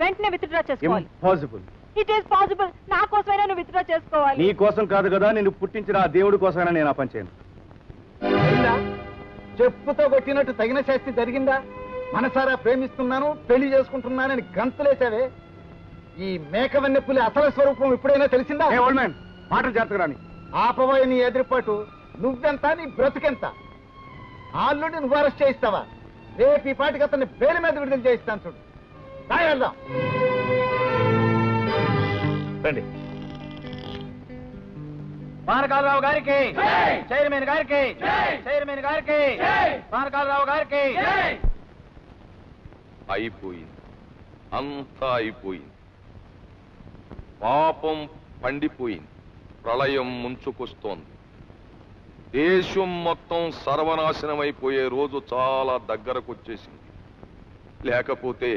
వెంటనే విత్డ్రా చేసుకోవాలి. Impossible. It is possible. నా కోసమైనా నువ్వు విత్డ్రా చేసుకోవాలి. నీ కోసం కాదు కదా, నేను పుట్టించిన ఆ దేవుడి కోసమైనా నేను ఆ పని చేయను. చెప్పుతో కొట్టినట్టు తగిన శాస్తి జరిగిందా? మనసారా ప్రేమిస్తున్నాను, పెళ్లి చేసుకుంటున్నానని గంతులేసావే. ఈ మేకవన్నె పులి అసలు స్వరూపం ఎప్పుడైనా తెలిసిందా? మాటలు చేతరాని ఆపబోయే నీ ఎదురుపాటు నువ్వెంత, నీ బ్రతుకెంత? ఆల్రెడీ నువ్వు అరెస్ట్ చేయిస్తావా? రేపు ఈ పాటికి అతన్ని బెయిల్ మీద విడుదల చేయిస్తాను. చూడు, వెళ్దాం రండి. పానకాలరావు గారికి, చైర్మన్ గారికి, చైర్మన్ గారికి, పానకాలరావు గారికి. అయిపోయింది, అంతా అయిపోయింది. పాపం పండిపోయింది, ప్రళయం ముంచుకొస్తోంది. దేశం మొత్తం సర్వనాశనమైపోయే రోజు చాలా దగ్గరకొచ్చేసింది. లేకపోతే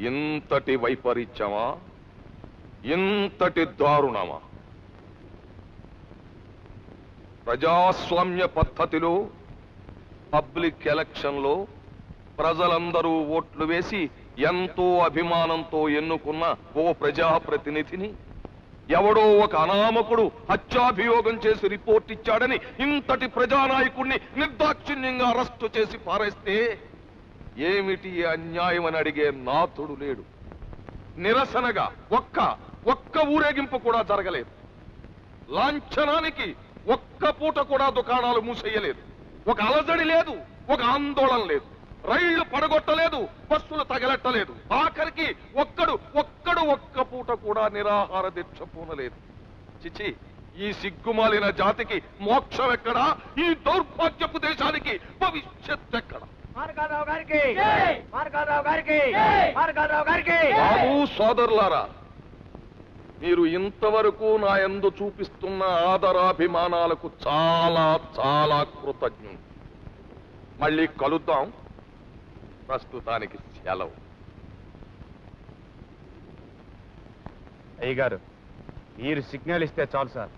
ఇంతటి వైపరీత్యమా, ఇంతటి దారుణమా? ప్రజాస్వామ్య పద్ధతిలో పబ్లిక్ ఎలక్షన్లో ప్రజలందరూ ఓట్లు వేసి ఎంతో అభిమానంతో ఎన్నుకున్న ఓ ప్రజాప్రతినిధిని ఎవడో ఒక అనామకుడు హత్యాభియోగం చేసి రిపోర్ట్ ఇచ్చాడని ఇంతటి ప్రజానాయకుడిని నిర్దాక్షిణ్యంగా అరెస్టు చేసి పారేస్తే ఏమిటి అన్యాయం అని అడిగే నాథుడు లేడు. నిరసనగా ఒక్క ఊరేగింపు కూడా జరగలేదు. లాంఛనానికి ఒక్క పూట కూడా దుకాణాలు మూసేయలేదు. ఒక అలజడి లేదు, ఒక ఆందోళన లేదు. రైళ్లు పడగొట్టలేదు, బస్సులు తగలెట్టలేదు. ఆఖరికి ఒక్క పూట కూడా నిరాహార దీక్ష పూనలేదు. చిచి, ఈ సిగ్గుమాలిన జాతికి మోక్షం ఎక్కడా? ఈ దౌర్భాగ్యపు దేశానికి భవిష్యత్ ఎక్కడా? బాబు సోదరులారా, మీరు ఇంతవరకు నా యందు చూపిస్తున్న ఆదరాభిమానాలకు చాలా చాలా కృతజ్ఞుడు. మళ్ళీ కలుద్దాం. ప్రస్తుతానికి సెలవు. అయ్యగారు, మీరు సిగ్నల్ ఇస్తే చాలు సార్,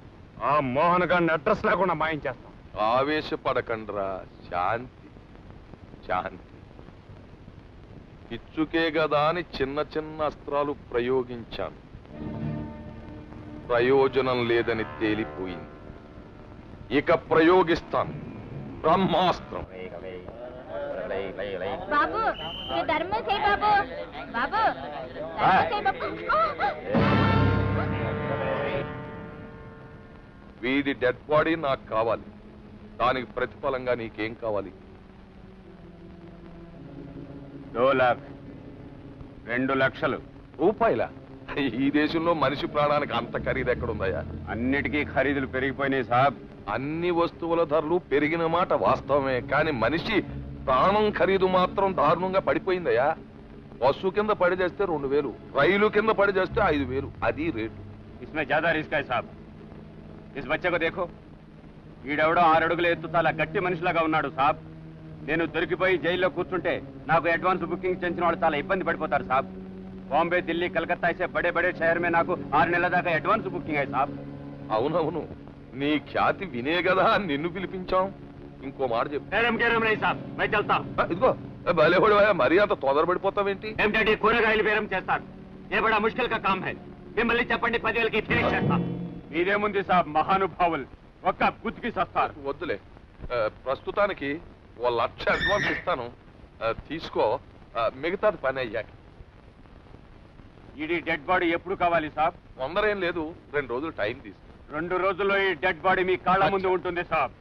ఆ మోహన్ గారిని అడ్రస్ లేకుండా మాయించేస్తాం. ఆవేశపడకండ్రా, శాంతి శాంతి. పిచ్చుకే గదా అని చిన్న చిన్న అస్త్రాలు ప్రయోగించాను. ప్రయోజనం లేదని తేలిపోయింది. ఇక ప్రయోగిస్తాను బ్రహ్మాస్త్రం. బాబు, ధర్మం చేయి బాబు. బాబు, వీడి డెడ్ బాడీ నాకు కావాలి. దానికి ప్రతిఫలంగా నీకేం కావాలి? 2 లక్షలు రూపాయల? ఈ దేశంలో మనిషి ప్రాణానికి అంత ఖరీదు ఎక్కడుందయ్యా? అన్నిటికీ ఖరీదులు పెరిగిపోయినాయి సాబ్. అన్ని వస్తువుల ధరలు పెరిగిన మాట వాస్తవమే, కానీ మనిషి ప్రాణం ఖరీదు మాత్రం దారుణంగా పడిపోయిందయ్యా. బస్సు కింద పడి చేస్తే 2000, రైలు కింద పడి చేస్తే 5000. అది రేటు. इसमें ज्यादा रिस्क है साहब. इस बच्चे को देखो, ఈడెవడో 6 అడుగుల ఎత్తు చాలా గట్టి మనిషిలాగా ఉన్నాడు సాబ్. నేను దొరికిపోయి జైల్లో కూర్చుంటే నాకు అడ్వాన్స్ బుకింగ్ చేసిన వాళ్ళు చాలా ఇబ్బంది పడిపోతారు సాబ్. బాంబే, ఢిల్లీ, కలకత్తా అయితే బడే బడే షహర్ మే నాకు 6 నెలల దాకా అడ్వాన్స్ బుకింగ్ అయ్యి సాబ్. అవునవును, నీ ఖ్యాతి వినే కదా నిన్ను పిలిపించాం. ఇంకో మాట చెప్పు. ఇదిగో భలేవాడు, మరీ అంత తొందరపడిపోతావేంటి? ఏమిటంటే కూరగాయలు బేరం చేస్తాడు. ఏ బడా ముష్కిల్ కా కామ్ హై. మిమ్మల్ని చెప్పండి, 10,000కి ఫినిష్ చేస్తా. మీరేముంది సాబ్, మహానుభావులు ఒక్క గుర్తుకి సస్తారు. వద్దులే, ప్రస్తుతానికి 1,00,000 అడ్వాన్స్ ఇస్తాను, తీసుకో. మిగతాది పని అయ్యాక. ఈ డెడ్ బాడీ ఎప్పుడు కావాలి సాబ్? తొందర ఏం లేదు, 2 రోజులు టైం తీసుకో. 2 రోజుల్లో ఈ డెడ్ బాడీ మీ కాళ్ళ ముందు ఉంటుంది సాబ్.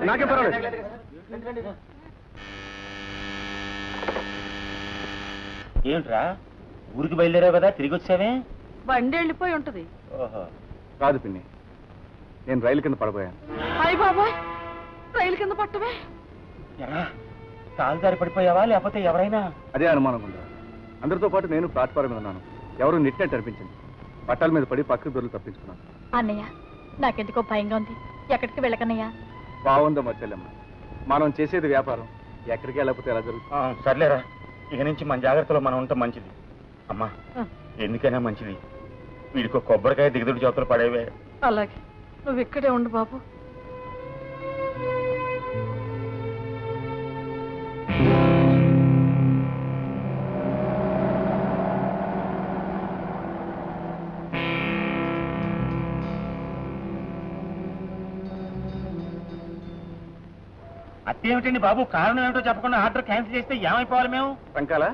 నాకే పర్వాలేదు. ఏమిట్రా ఊరికి బయలుదేరావు కదా తిరిగి వచ్చావే? బండి వెళ్ళిపోయి ఉంటది. ఓహో. కాదు పిన్ని, నేను రైలు కింద పడబోయాను. అయ్య బాబాయ్, రైలు కింద పట్టమే. ఎరా కాలు దారి పడిపోయావా లేకపోతే ఎవరైనా? అదే అనుమానం ఉందా? అందరితో పాటు నేను ప్లాట్ఫారం మీద ఉన్నాను. ఎవరు నెట్టినట్టు అనిపించింది. పట్టాల మీద పడి పక్కకు దొరికి తప్పించుకున్నాను. అన్నయ్య నాకెందుకో భయంగా ఉంది. ఎక్కడికి వెళ్ళకన్నయ్యా? బాగుందో మా చెల్లెమ్మ, మనం చేసేది వ్యాపారం, ఎక్కడికి వెళ్ళకపోతే ఎలా జరుగుతుంది? సర్లేరా, ఇక నుంచి మన జాగ్రత్తలో మనం ఉంటాం మంచిది. అమ్మా ఎందుకైనా మంచిది వీడికి కొబ్బరికాయ దిగుదుడు జోతలు పడేవే. అలాగే, నువ్వు ఇక్కడే ఉండు బాబు. అత్తేమిటండి బాబు, కారణం ఏమిటో చెప్పకుండా ఆర్డర్ క్యాన్సిల్ చేస్తే ఏమైపోవాలి మేము? రంకాల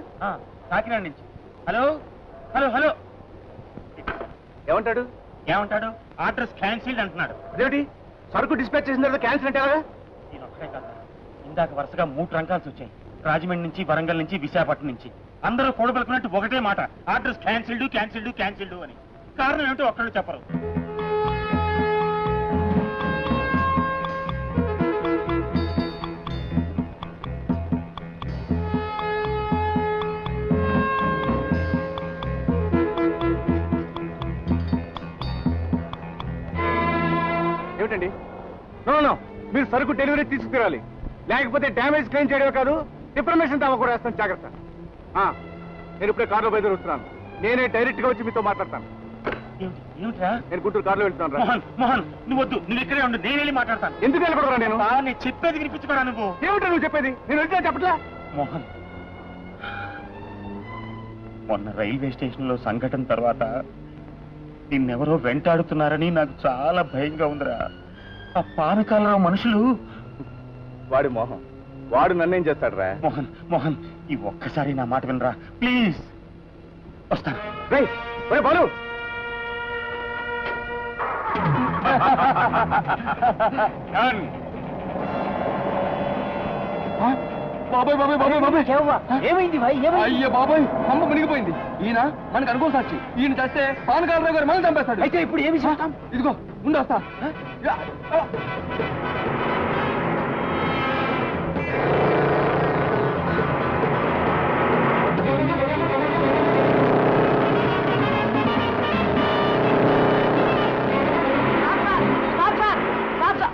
కాకినాడ నుంచి. హలో హలో హలో ఏమంటాడు? ఏమంటాడు? ఆర్డర్స్ క్యాన్సిల్డ్ అంటున్నాడు. అదేమిటి, సరుకు డిస్పాచ్ చేసిన తర్వాత క్యాన్సిల్ అంటే ఎలాగా? నేను ఒక్కటే కాదు, ఇందాక వరుసగా 3 ట్రంకాల్స్ వచ్చాయి. రాజమండ్రి నుంచి, వరంగల్ నుంచి, విశాఖపట్నం నుంచి. అందరూ కూడబలుకున్నట్టు ఒకటే మాట, ఆర్డర్స్ క్యాన్సిల్డ్ క్యాన్సిల్డ్ క్యాన్సిల్డ్ అని. కారణం ఏమిటో ఒక్కడు చెప్పరు. ఏమిటండి? నో, మీరు సరుకు డెలివరీ తీసుకురావాలి, లేకపోతే డ్యామేజ్ క్లెయిమ్ చేయడమే కాదు ఇన్ఫర్మేషన్ దావా కూడా వేస్తాను. జాగ్రత్త. నేను ఇప్పుడే కారులో బయలుదేరుస్తున్నాను. నేనే డైరెక్ట్ గా వచ్చి మీతో మాట్లాడతాను. ఏమిట్రా? నేను గుంటూరు కారులో వెళ్తున్నాను. మోహన్ మోహన్ నువ్వు వద్దు, నువ్వు ఇక్కడే ఉండు, నేను వెళ్ళి మాట్లాడతాను. ఎందుకు వెళ్ళకూడదు? నేను నేను చెప్పేది వినిపించుకోరా నువ్వు. ఏమిటో నువ్వు చెప్పేది? నేను వెళ్తే చెప్పట్లా. మోహన్, మొన్న రైల్వే స్టేషన్ లో సంఘటన తర్వాత నిన్నెవరో వెంటాడుతున్నారని నాకు చాలా భయంగా ఉందిరా. ఆ పానకాలరావు మనుషులు. వాడి మోహం, వాడు నన్నేం చేస్తాడు రా? మోహన్ మోహన్ ఈ ఒక్కసారి నా మాట వినరా ప్లీజ్. వస్తాను. బాలు, బాబాయ్ బాబాయ్ బాబాయ్ బాబాయ్ ఏమైంది భాయ్? అయ్యో బాబాయ్, పంప మునిగిపోయింది. ఈయన మనకు అనుకో సాక్షి. ఈయన చేస్తే పానకాలరావు గారు మనం చంపేస్తాడు. అయితే ఇప్పుడు ఏమి చేస్తాం? ఇదిగో ఉండి వస్తా.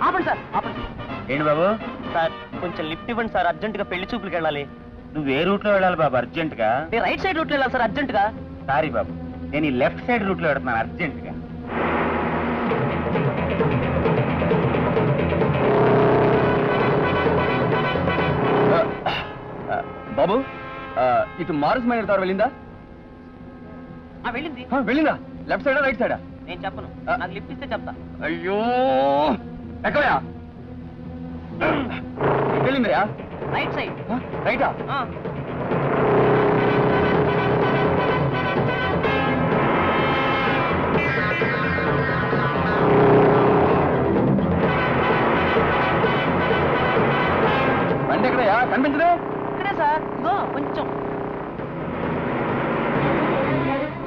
ఆపండి సార్, ఆపండి. ఏంటి బాబు? సార్ కొంచెం లిఫ్ట్ ఇవ్వండి సార్, అర్జెంట్ గా పెళ్లి చూపులకు వెళ్ళాలి. నువ్వు ఏ రూట్ లో వెళ్ళాలి బాబు అర్జెంట్ గా? నేను రైట్ సైడ్ రూట్ లో వెళ్ళాలి సార్, అర్జెంట్ గా. సారీ బాబు, నేను ఈ లెఫ్ట్ సైడ్ రూట్ లో వెళ్తున్నాను అర్జెంట్ గా. బాబు, ఇటు మారుస్ మైనర్ దారి వెళ్ళిందా? వెళ్ళింది. వెళ్ళిందా? లెఫ్ట్ సైడా రైట్ సైడా? నేను చెప్పను, నాకు లిఫ్ట్ ఇస్తే చెప్తా. అయ్యో, ఎక్కడయా వెళ్ళిందయా? Right side. రైటా? బండి ఎక్కడయా? కనిపించదే? ఇక్కడే సార్, ఇదిగో కొంచెం.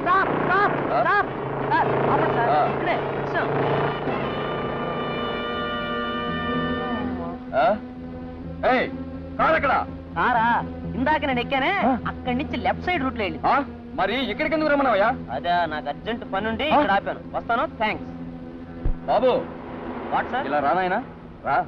స్టాప్ స్టాప్ స్టాప్ సార్, ఆపండి సార్, ఇక్కడే కొంచెం. కారు ఎక్కడ? సారా ఇందాక నేను ఎక్కానే, అక్కడి నుంచి లెఫ్ట్ సైడ్ రూట్ లో వెళ్ళి. మరి ఇక్కడికి ఎందుకు రమ్మన్నావయ్యా? అదే నాకు అర్జెంట్ పని ఉండి ఇక్కడ ఆపాను. వస్తాను, థ్యాంక్స్. Babu what sir? ఇలా రానాయనా రా.